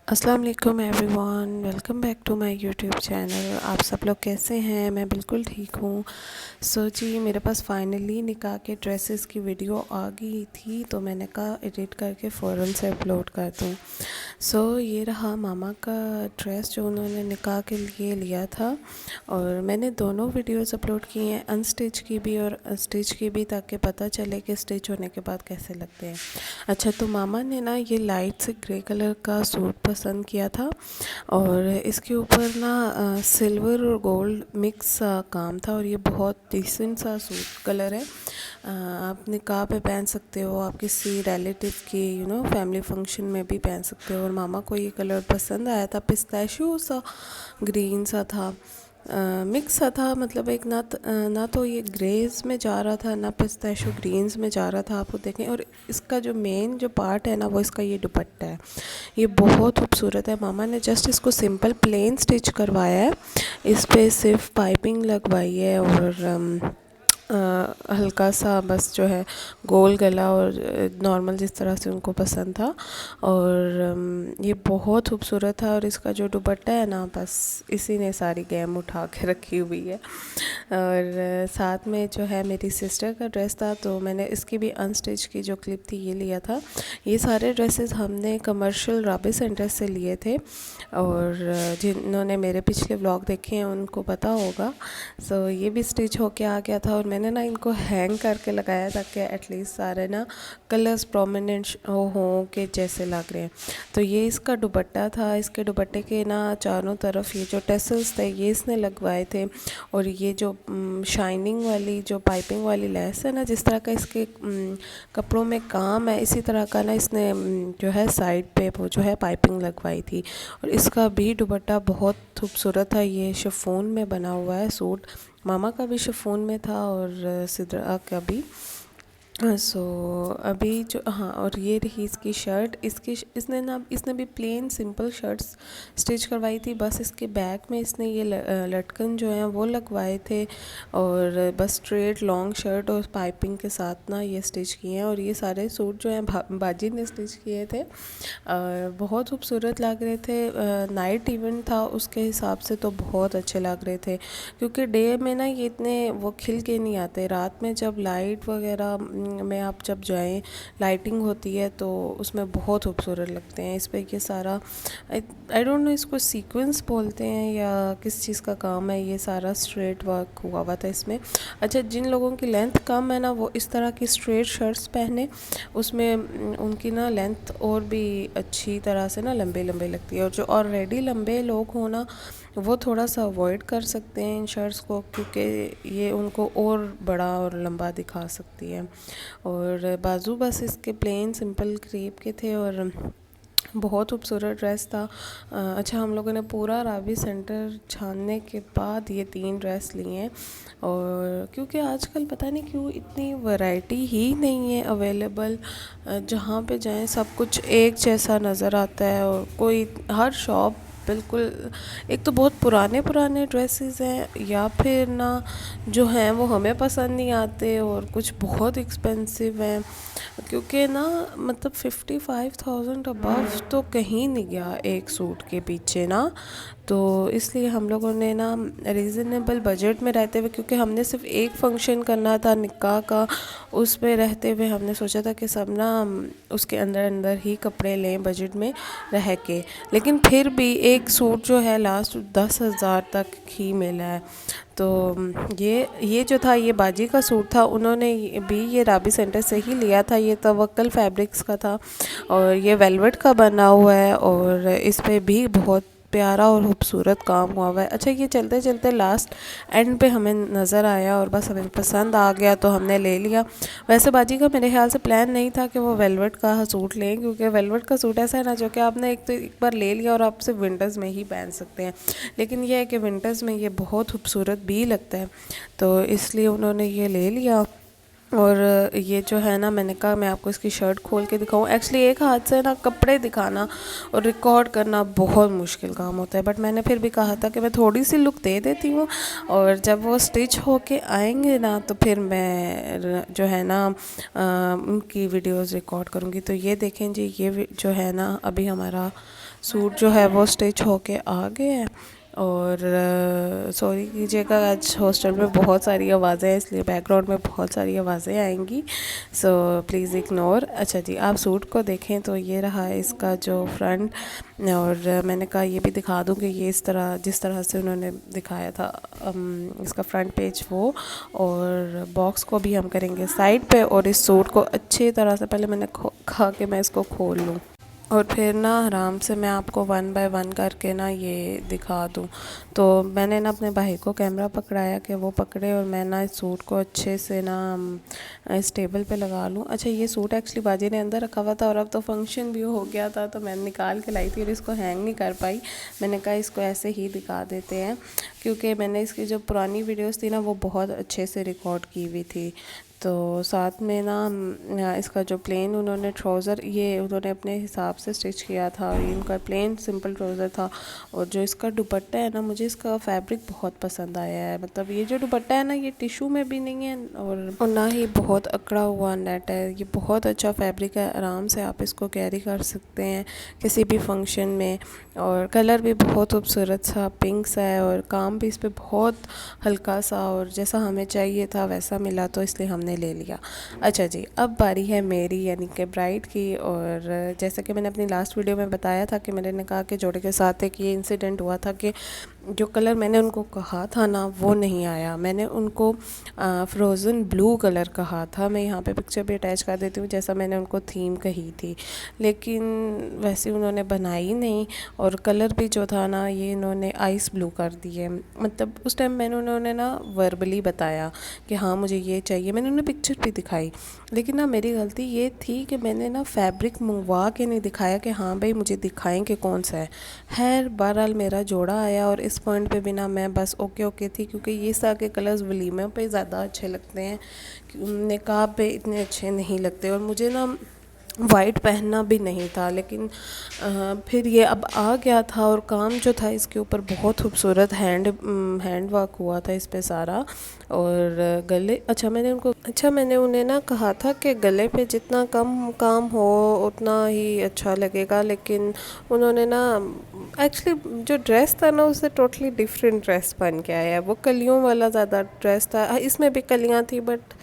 अस्सलाम वालेकुम everyone, welcome back to my YouTube channel. आप सब लोग कैसे हैं? मैं बिल्कुल ठीक हूँ। जी, मेरे पास फाइनली निकाह के ड्रेसेस की वीडियो आ गई थी, तो मैंने कहा एडिट करके फ़ौरन से अपलोड कर दूँ। ये रहा मामा का ड्रेस जो उन्होंने निकाह के लिए लिया था, और मैंने दोनों वीडियोस अपलोड की हैं, अनस्टिच की भी और स्टिच की भी, ताकि पता चले कि स्टिच होने के बाद कैसे लगते हैं। अच्छा, तो मामा ने ना ये लाइट से ग्रे कलर का सूट पसंद किया था, और इसके ऊपर ना सिल्वर और गोल्ड मिक्स सा काम था, और ये बहुत डिसेंट सा सूट कलर है। आप निकाह पे पहन सकते हो, आप किसी रिलेटिव की फैमिली फंक्शन में भी पहन सकते हो। और मामा को ये कलर पसंद आया था, पिस्ताशियो सा ग्रीन सा था, मिक्स सा था, मतलब एक ना तो ये ग्रेज में जा रहा था, ना पिस्ताशियो ग्रीन्स में जा रहा था। आप वो देखें, और इसका जो मेन जो पार्ट है ना, वो इसका ये दुपट्टा है, ये बहुत खूबसूरत है। मामा ने जस्ट इसको सिंपल प्लेन स्टिच करवाया है, इस पे सिर्फ पाइपिंग लगवाई है, और हल्का सा बस जो है गोल गला, और नॉर्मल जिस तरह से उनको पसंद था। और ये बहुत खूबसूरत था, और इसका जो दुपट्टा है ना, बस इसी ने सारी गेम उठा के रखी हुई है। और साथ में जो है मेरी सिस्टर का ड्रेस था, तो मैंने इसकी भी अनस्टिच की जो क्लिप थी ये लिया था। ये सारे ड्रेसेस हमने कमर्शियल राबी सेंटर से लिए थे, और जिन्होंने मेरे पिछले व्लॉग देखे हैं उनको पता होगा। ये भी स्टिच होके आ गया था, और मैंने ना इनको हैंग करके लगाया, ताकि एटलीस्ट सारे ना कलर्स प्रोमिनेंट हो के जैसे लग रहे हैं। तो ये इसका दुपट्टा था। इसके दुपट्टे के ना चारों तरफ ये जो टेसल्स थे ये इसने लगवाए थे, और ये जो शाइनिंग वाली जो पाइपिंग वाली लेस है ना, जिस तरह का इसके कपड़ों में काम है, इसी तरह का ना इसने जो है साइड पे वो जो है पाइपिंग लगवाई थी। और इसका भी दुपट्टा बहुत खूबसूरत था, ये शिफॉन में बना हुआ है सूट। मामा का भी शिफॉन में था, और सिद्रा का भी। अभी जो, हाँ, और ये रही इसकी शर्ट। इसने भी प्लेन सिंपल शर्ट्स स्टिच करवाई थी, बस इसके बैक में इसने ये लटकन जो हैं वो लगवाए थे, और बस स्ट्रेट लॉन्ग शर्ट और पाइपिंग के साथ ना ये स्टिच किए हैं। और ये सारे सूट जो हैं बाजी ने स्टिच किए थे, बहुत खूबसूरत लग रहे थे। नाइट इवेंट था, उसके हिसाब से तो बहुत अच्छे लग रहे थे, क्योंकि डे में ना ये इतने वो खिल के नहीं आते। रात में जब लाइट वगैरह में आप जब जाएं, लाइटिंग होती है, तो उसमें बहुत खूबसूरत लगते हैं। इस पर ये सारा आई डोंट नो इसको सीक्वेंस बोलते हैं या किस चीज़ का काम है, ये सारा स्ट्रेट वर्क हुआ था इसमें। अच्छा, जिन लोगों की लेंथ कम है ना, वो इस तरह की स्ट्रेट शर्ट्स पहने, उसमें उनकी ना लेंथ और भी अच्छी तरह से ना लंबे लंबे लगती है। और जो ऑलरेडी लंबे लोग हो ना, वो थोड़ा सा अवॉइड कर सकते हैं इन शर्ट्स को, क्योंकि ये उनको और बड़ा और लंबा दिखा सकती है। और बाजू बस इसके प्लेन सिंपल क्रेप के थे, और बहुत खूबसूरत ड्रेस था। अच्छा, हम लोगों ने पूरा रावी सेंटर छानने के बाद ये 3 ड्रेस लिए हैं, और क्योंकि आजकल पता नहीं क्यों इतनी वैरायटी ही नहीं है अवेलेबल। जहाँ पे जाएं सब कुछ एक जैसा नज़र आता है, और कोई हर शॉप बिल्कुल, एक तो बहुत पुराने पुराने ड्रेसेस हैं, या फिर ना जो हैं वो हमें पसंद नहीं आते, और कुछ बहुत एक्सपेंसिव हैं, क्योंकि ना मतलब 55,000 अबव तो कहीं नहीं गया एक सूट के पीछे ना। तो इसलिए हम लोगों ने ना रीज़नेबल बजट में रहते हुए, क्योंकि हमने सिर्फ एक फ़ंक्शन करना था निकाह का, उस पे रहते हुए हमने सोचा था कि सब ना उसके अंदर अंदर ही कपड़े लें बजट में रह के। लेकिन फिर भी एक सूट जो है लास्ट 10,000 तक ही मिला है। तो ये जो था, ये बाजी का सूट था, उन्होंने ये राबी सेंटर से ही लिया था। ये तवक्कल फैब्रिक्स का था, और ये वेलवेट का बना हुआ है, और इस पे भी बहुत प्यारा और खूबसूरत काम हुआ हुआ है। अच्छा, ये चलते चलते लास्ट एंड पे हमें नज़र आया, और बस हमें पसंद आ गया तो हमने ले लिया। वैसे बाजी का मेरे ख्याल से प्लान नहीं था कि वो वेलवेट का सूट लें, क्योंकि वेलवेट का सूट ऐसा है ना, जो कि आपने एक बार ले लिया और आप सिर्फ विंटर्स में ही पहन सकते हैं। लेकिन यह है कि विंटर्स में ये बहुत खूबसूरत भी लगता है, तो इसलिए उन्होंने ये ले लिया। और ये जो है ना, मैंने कहा मैं आपको इसकी शर्ट खोल के दिखाऊं। एक्चुअली एक हाथ से ना कपड़े दिखाना और रिकॉर्ड करना बहुत मुश्किल काम होता है, बट मैंने फिर भी कहा था कि मैं थोड़ी सी लुक दे देती हूँ, और जब वो स्टिच होके आएंगे ना, तो फिर मैं जो है ना उनकी वीडियोस रिकॉर्ड करूँगी। तो ये देखें जी, ये जो है ना, अभी हमारा सूट जो है वो स्टिच होके आ गए हैं। और सॉरी कीजिएगा, आज हॉस्टल में बहुत सारी आवाज़ें हैं इसलिए बैकग्राउंड में बहुत सारी आवाज़ें आएंगी, सो प्लीज़ इग्नोर। अच्छा जी, आप सूट को देखें तो ये रहा है इसका जो फ्रंट। और मैंने कहा ये भी दिखा दूँ कि ये इस तरह जिस तरह से उन्होंने दिखाया था इसका फ्रंट पेज वो। और बॉक्स को भी हम करेंगे साइड पे, और इस सूट को अच्छी तरह से पहले मैंने कहा कि मैं इसको खोल लूँ और फिर ना आराम से मैं आपको 1 बाय 1 करके ना ये दिखा दूँ। तो मैंने ना अपने भाई को कैमरा पकड़ाया कि वो पकड़े और मैं ना इस सूट को अच्छे से ना इस टेबल पे लगा लूँ। अच्छा, ये सूट एक्चुअली बाजी ने अंदर रखा हुआ था और अब तो फंक्शन भी हो गया था, तो मैंने निकाल के लाई थी और इसको हैंग नहीं कर पाई। मैंने कहा इसको ऐसे ही दिखा देते हैं, क्योंकि मैंने इसकी जो पुरानी वीडियोस थी ना वो बहुत अच्छे से रिकॉर्ड की हुई थी। तो साथ में ना इसका जो प्लेन उन्होंने ट्राउज़र ये उन्होंने अपने हिसाब से स्टिच किया था, और इनका प्लेन सिंपल ट्राउज़र था। और जो इसका दुपट्टा है ना, मुझे इसका फैब्रिक बहुत पसंद आया है। मतलब ये जो दुपट्टा है ना, ये टिशू में भी नहीं है और ना ही बहुत अकड़ा हुआ नेट है। ये बहुत अच्छा फैब्रिक है, आराम से आप इसको कैरी कर सकते हैं किसी भी फंक्शन में। और कलर भी बहुत खूबसूरत सा पिंक सा है, और काम भी इस पर बहुत हल्का सा और जैसा हमें चाहिए था वैसा मिला, तो इसलिए हमने ले लिया। अच्छा जी, अब बारी है मेरी यानी कि ब्राइड की। और जैसा कि मैंने अपनी लास्ट वीडियो में बताया था कि मैंने कहा कि जोड़े के साथ एक ये इंसिडेंट हुआ था कि जो कलर मैंने उनको कहा था ना वो नहीं आया। मैंने उनको फ्रोज़न ब्लू कलर कहा था। मैं यहाँ पे पिक्चर भी अटैच कर देती हूँ जैसा मैंने उनको थीम कही थी, लेकिन वैसे उन्होंने बनाई नहीं। और कलर भी जो था ना ये इन्होंने आइस ब्लू कर दिए। मतलब उस टाइम मैंने उन्होंने ना वर्बली बताया कि हाँ मुझे ये चाहिए, मैंने उन्हें पिक्चर भी दिखाई, लेकिन ना मेरी गलती ये थी कि मैंने ना फैब्रिक मंगवा के नहीं दिखाया कि हाँ भाई मुझे दिखाएं कि कौन सा है। खैर बहरहाल मेरा जोड़ा आया और इस पॉइंट पे भी ना मैं बस ओके ओके थी, क्योंकि ये सारे के कलर्स वलीमे पे ज़्यादा अच्छे लगते हैं, निकाब पे इतने अच्छे नहीं लगते। और मुझे ना वाइट पहनना भी नहीं था, लेकिन फिर ये अब आ गया था। और काम जो था इसके ऊपर बहुत खूबसूरत हैंड वर्क हुआ था इस पे सारा। और गले मैंने उन्हें ना कहा था कि गले पे जितना कम काम हो उतना ही अच्छा लगेगा, लेकिन उन्होंने ना एक्चुअली जो ड्रेस था ना उससे टोटली डिफरेंट ड्रेस बन के आया। वो कलियों वाला ज़्यादा ड्रेस था, इसमें भी कलियाँ थी बट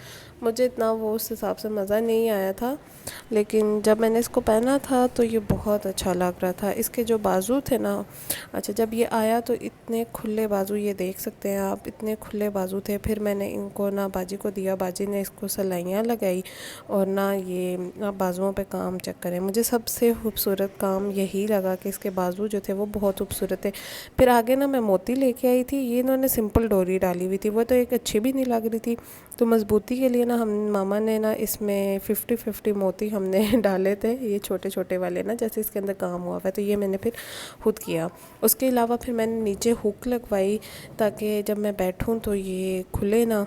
मुझे इतना वो उस हिसाब से मज़ा नहीं आया था। लेकिन जब मैंने इसको पहना था तो ये बहुत अच्छा लग रहा था। इसके जो बाजू थे ना, अच्छा जब ये आया तो इतने खुले बाजू, ये देख सकते हैं आप, इतने खुले बाजू थे। फिर मैंने इनको ना बाजी को दिया, बाजी ने इसको सिलाइयाँ लगाई और ना ये बाजुओं पे काम चेक करें। मुझे सबसे खूबसूरत काम यही लगा कि इसके बाजू जो थे वो बहुत खूबसूरत थे। फिर आगे ना मैं मोती लेके आई थी, ये इन्होंने सिंपल डोरी डाली हुई थी, वो तो एक अच्छी भी नहीं लग रही थी। तो मज़बूती के लिए ना हम मामा ने ना इसमें 50-50 मोती हमने डाले थे, ये छोटे छोटे वाले ना, जैसे इसके अंदर काम हुआ है तो ये मैंने फिर खुद किया। उसके अलावा फिर मैंने नीचे हुक लगवाई ताकि जब मैं बैठूं तो ये खुले ना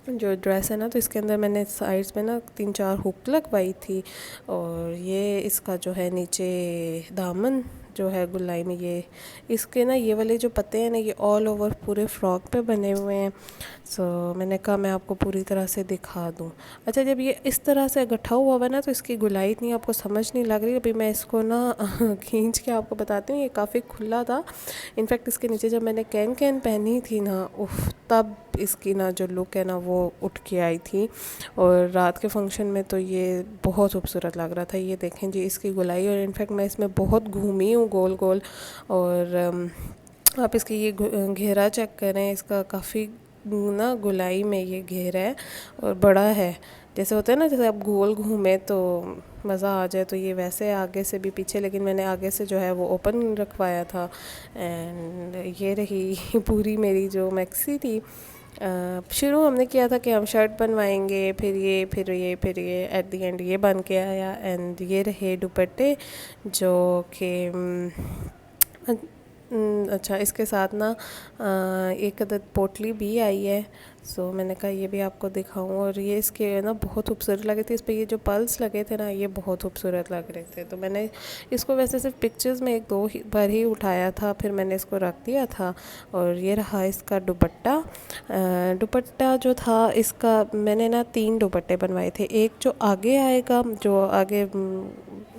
जो ड्रेस है ना। तो इसके अंदर मैंने साइड्स में ना 3-4 हुक लगवाई थी। और ये इसका जो है नीचे दामन जो है गुलाई में, ये इसके ना ये वाले जो पत्ते हैं ना ये ऑल ओवर पूरे फ्रॉक पे बने हुए हैं। सो मैंने कहा मैं आपको पूरी तरह से दिखा दूँ। अच्छा, जब ये इस तरह से गट्ठा हुआ हुआ ना तो इसकी गुलाई इतनी आपको समझ नहीं लग रही। अभी मैं इसको ना खींच के आपको बताती हूँ, ये काफ़ी खुला था। इनफैक्ट इसके नीचे जब मैंने कैन कैन पहनी थी ना, उफ, तब इसकी ना जो लुक है ना वो उठ के आई थी। और रात के फंक्शन में तो ये बहुत खूबसूरत लग रहा था। ये देखें जी इसकी गुलाई, और इनफैक्ट मैं इसमें बहुत घूमी हूँ गोल गोल। और आप इसकी ये घेरा चेक करें, इसका काफ़ी ना गुलाई में ये घेरा है और बड़ा है। जैसे होता है ना, जैसे आप गोल घूमे तो मज़ा आ जाए, तो ये वैसे आगे से भी पीछे, लेकिन मैंने आगे से जो है वो ओपन रखवाया था। एंड ये रही पूरी मेरी जो मैक्सी थी। शुरू हमने किया था कि हम शर्ट बनवाएंगे, फिर ये एट द एंड ये बन के आया। एंड ये रहे दुपट्टे जो कि अच्छा इसके साथ ना एक अदद पोटली भी आई है। सो मैंने कहा ये भी आपको दिखाऊं। और ये इसके ना बहुत खूबसूरत लगे थे, इस पर ये जो पल्स लगे थे ना ये बहुत खूबसूरत लग रहे थे। तो मैंने इसको वैसे सिर्फ पिक्चर्स में 1-2 बार ही उठाया था, फिर मैंने इसको रख दिया था। और ये रहा इसका दुपट्टा। दुपट्टा जो था इसका मैंने ना 3 दुपट्टे बनवाए थे। एक जो आगे आएगा, जो आगे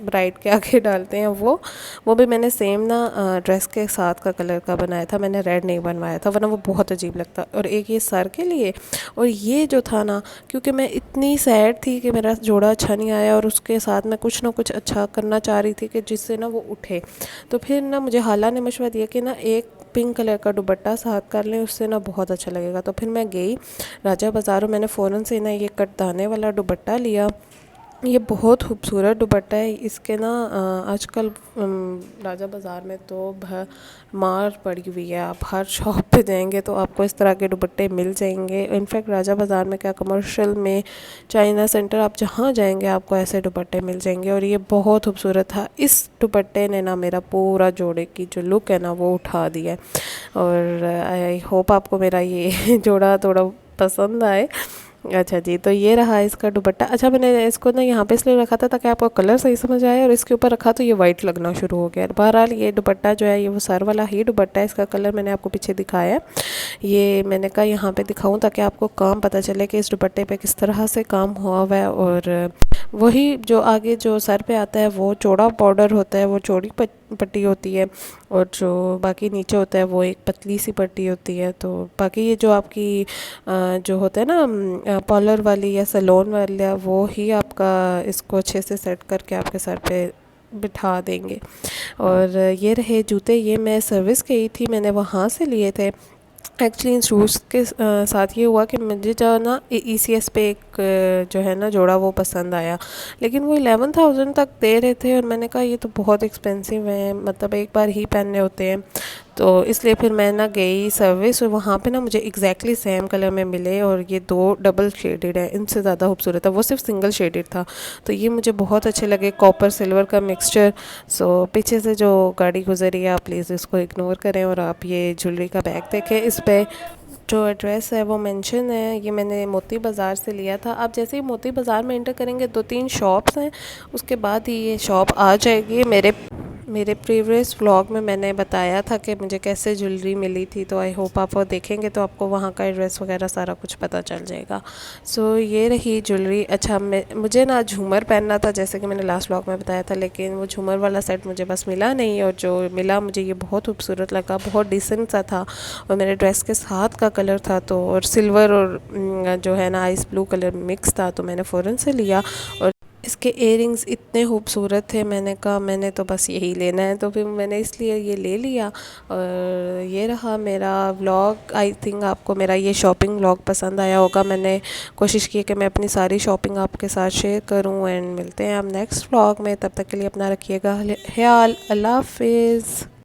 ब्राइड के आगे डालते हैं वो भी मैंने सेम ना ड्रेस के साथ का कलर का बनाया था, मैंने रेड नहीं बनवाया था वरना वो बहुत अजीब लगता। और एक ये सर के लिए, और ये जो था ना, क्योंकि मैं इतनी सैड थी कि मेरा जोड़ा अच्छा नहीं आया और उसके साथ मैं कुछ ना कुछ अच्छा करना चाह रही थी कि जिससे ना वो उठे, तो फिर ना मुझे हाला ने मशवरा दिया कि ना एक पिंक कलर का दुपट्टा साथ कर लें, उससे ना बहुत अच्छा लगेगा। तो फिर मैं गई राजा बाज़ार और मैंने फ़ौरन से ना ये कटदाने वाला दुपट्टा लिया। ये बहुत खूबसूरत दुपट्टा है। इसके ना आजकल राजा बाज़ार में तो मार पड़ी हुई है, आप हर शॉप पे जाएंगे तो आपको इस तरह के दुपट्टे मिल जाएंगे। इनफैक्ट राजा बाज़ार में क्या, कमर्शियल में, चाइना सेंटर, आप जहाँ जाएंगे आपको ऐसे दुपट्टे मिल जाएंगे। और ये बहुत खूबसूरत था। इस दुपट्टे ने ना मेरा पूरा जोड़े की जो लुक है ना वो उठा दिया है। और आई होप आपको मेरा ये जोड़ा थोड़ा पसंद आए। अच्छा जी, तो ये रहा इसका दुपट्टा। अच्छा, मैंने इसको ना यहाँ पे इसलिए रखा था ताकि आपको कलर सही समझ आए, और इसके ऊपर रखा तो ये वाइट लगना शुरू हो गया। बहरहाल ये दुपट्टा जो है ये वो सर वाला ही दुपट्टा है। इसका कलर मैंने आपको पीछे दिखाया है, ये मैंने कहा यहाँ पे दिखाऊं ताकि आपको काम पता चले कि इस दुपट्टे पे किस तरह से काम हुआ हुआ है। और वही जो आगे जो सर पे आता है वो चौड़ा बॉर्डर होता है, वो चौड़ी पट्टी होती है, और जो बाकी नीचे होता है वो एक पतली सी पट्टी होती है। तो बाकी ये जो आपकी जो होता है ना पॉलर वाली या सलोन वाली, वो ही आपका इसको अच्छे से सेट करके आपके सर पे बिठा देंगे। और ये रहे जूते, ये मैं सर्विस गई थी, मैंने वहाँ से लिए थे। एक्चुअली इन शूज़ के साथ ये हुआ कि मुझे जो ना ECS पे एक जो है ना जोड़ा वो पसंद आया, लेकिन वो 11,000 तक दे रहे थे और मैंने कहा ये तो बहुत एक्सपेंसिव है, मतलब एक बार ही पहनने होते हैं। तो इसलिए फिर मैं ना गई सर्विस और वहाँ पे ना मुझे एग्जैक्टली सेम कलर में मिले, और ये दो डबल शेडेड है, इनसे ज़्यादा खूबसूरत है, वो सिर्फ सिंगल शेडेड था। तो ये मुझे बहुत अच्छे लगे, कॉपर सिल्वर का मिक्सचर। सो पीछे से जो गाड़ी गुजरी है आप प्लीज़ इसको इग्नोर करें और आप ये ज्वेलरी का बैग देखें। इस पर जो एड्रेस है वो मेंशन है, ये मैंने मोती बाज़ार से लिया था। आप जैसे ही मोती बाज़ार में एंटर करेंगे 2-3 शॉप्स हैं, उसके बाद ही ये शॉप आ जाएगी। मेरे प्रीवियस व्लॉग में मैंने बताया था कि मुझे कैसे ज्वेलरी मिली थी, तो आई होप आप वो देखेंगे तो आपको वहाँ का एड्रेस वगैरह सारा कुछ पता चल जाएगा। सो ये रही ज्वेलरी। अच्छा, मुझे ना झूमर पहनना था जैसे कि मैंने लास्ट व्लॉग में बताया था, लेकिन वो झूमर वाला सेट मुझे बस मिला नहीं, और जो मिला मुझे ये बहुत खूबसूरत लगा, बहुत डिसेंट सा था और मेरे ड्रेस के साथ का कलर था। तो और सिल्वर और जो है ना आइस ब्लू कलर मिक्स था, तो मैंने फ़ौरन से लिया। और इसके इयरिंग्स इतने खूबसूरत थे, मैंने कहा मैंने तो बस यही लेना है, तो फिर मैंने इसलिए ये ले लिया। और ये रहा मेरा व्लॉग। आई थिंक आपको मेरा ये शॉपिंग व्लॉग पसंद आया होगा। मैंने कोशिश की कि मैं अपनी सारी शॉपिंग आपके साथ शेयर करूं। एंड मिलते हैं हम नेक्स्ट व्लॉग में, तब तक के लिए अपना रखिएगा ख्याल। अल्लाह हाफिज़।